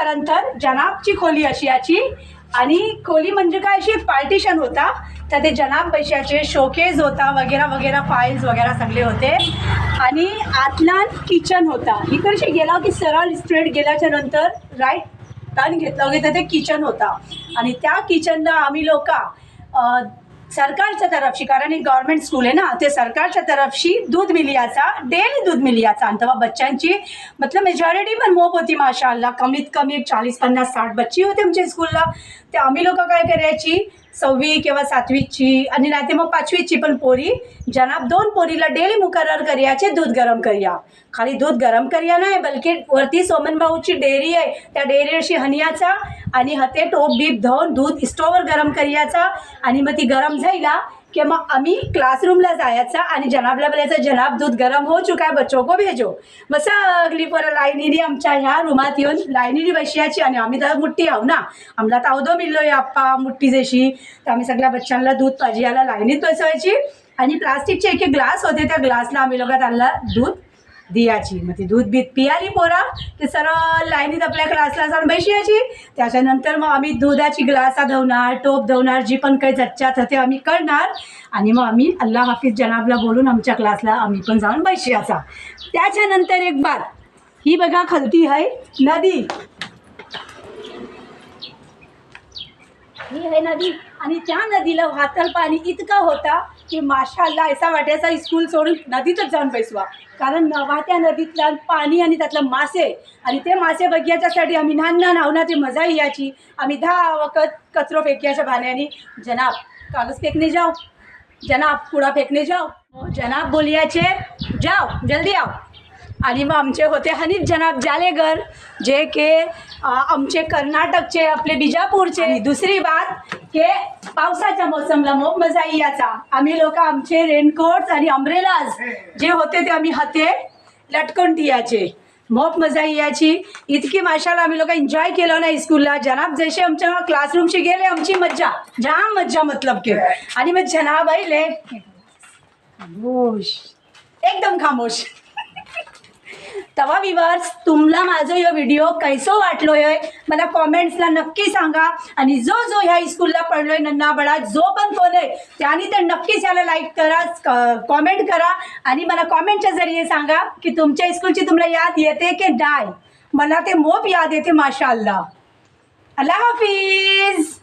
पर्यंत जनाबची खोली अशी याची आणि खोली म्हणजे काय अशी पार्टिशन होता तर ते जनाब पैशाचे शोकेज होता वगैरे वगैरे फाईल्स वगैरे सगळे होते आणि आतला किचन होता. इकडचे गेला की सरळ स्ट्रेट गेल्याच्या नंतर राईट टर्न घेतला की ते किचन होता आणि त्या किचनला आम्ही लोक सरकारच्या तरफशी कारण एक गव्हर्नमेंट स्कूल आहे ना ते सरकारच्या तरफशी दूध मिलियाचा डेली दूध मिलियाचा आणि तेव्हा बच्चांची मतलब मेजॉरिटी पण मोप होती माशाअल्लाह कमीत कमी 40-50-60 बच्ची होते आमच्या स्कूलला. ते आम्ही लोक काय करायची 6वी किंवा 7वीची आणि नाही ते मग 5वीची पण पोरी जनाब 2 पोरीला डेली मुकर्रर करियाचे दूध गरम करिया. खाली दूध गरम करिया नाही बल्कि वरती सोमन भाऊची डेअरी आहे त्या डेअरीशी हनियाचा आणि हते टोप बीप धुवून दूध स्टोवर गरम करियाचा आणि मग ती गरम झाला कि मग आम्ही क्लासरूमला जायचा आणि जनाबला बोलायचं जनाब दूध गरम हो चुका है बच्चों को भेजो. मग सगळी पोरं लाईनीने आमच्या ह्या रूमात येऊन लाईनीने बसायची आणि आम्ही तर मुठ्ठी आहो ना आम्हाला तावदो मिळलोय आप्पा मुठ्ठी जशी तर आम्ही सगळ्या बच्चांना दूध पाहिजे याला लाईनीत बसवायची आणि प्लास्टिकचे एक ग्लास होते त्या ग्लासला आम्ही लोक त्यांना दूध दियाची. मग ती दूध बीत पियाली पोरा ते सरळ लाईनीत आपल्या क्लासला जाऊन बसायची. त्याच्यानंतर मग आम्ही दुधाची ग्लासा धुवणार टोप धुवणार जी पण काही जच्च्यात होते आम्ही करणार आणि मग आम्ही अल्लाह हाफिज जनाबला बोलून आमच्या क्लासला आम्ही पण जाऊन बसायचा. त्याच्यानंतर एक बार ही बघा खालती आहे नदी ही आहे नदी आणि त्या नदीला वाहतल पाणी इतका होता की माशाअल्लाह ऐसा वाटायचा स्कूल सोडून नदीतच जाऊन बसवा कारण वाहत्या नदीतला पाणी आणि त्यातलं मासे आणि ते मासे बघण्याच्यासाठी आम्ही लहान आहो ते मजा यायची. आम्ही 10 वखत कचरो फेकियाच्या भाण्याने जनाब कागज फेकने जाओ जनाब कूड़ा फेकने जाओ जनाब बोलियाचे जाओ जल्दी आओ आणि मग आमचे होते हनीफ जनाब जालेगर जे के आमचे कर्नाटकचे आपले बिजापूरचे. आणि दुसरी बात के पावसाच्या मोसमला मोप मजा यायचा. आम्ही लोक आमचे रेनकोट्स आणि अम्ब्रेलाज जे होते ते आम्ही हाते लटकून ठेवायचे मोप मजा यायची. इतकी माशाला आम्ही लोक एन्जॉय केलं ना स्कूलला. जनाब जसे आमच्या क्लासरूमशी गेले आमची मज्जा जाम मज्जा मतलब के आणि मग जनाब आईले खामोश एकदम खामोश. तवा व्ह्यूअर्स तुम्हाला माझा हा व्हिडिओ कैसो वाटलोय मला कॉमेंट्सला नक्की सांगा आणि जो जो ह्या स्कूलला पडलोय नन्ना बडा जो पण कोण आहे त्याने तर नक्कीच याला लाईक करा कॉमेंट करा आणि मला कॉमेंटच्या जरिये सांगा की तुमच्या स्कूलची तुम्हाला याद येते की नाही. मला ते मोप याद येते माशाअल्लाह. अल्लाह हाफिज.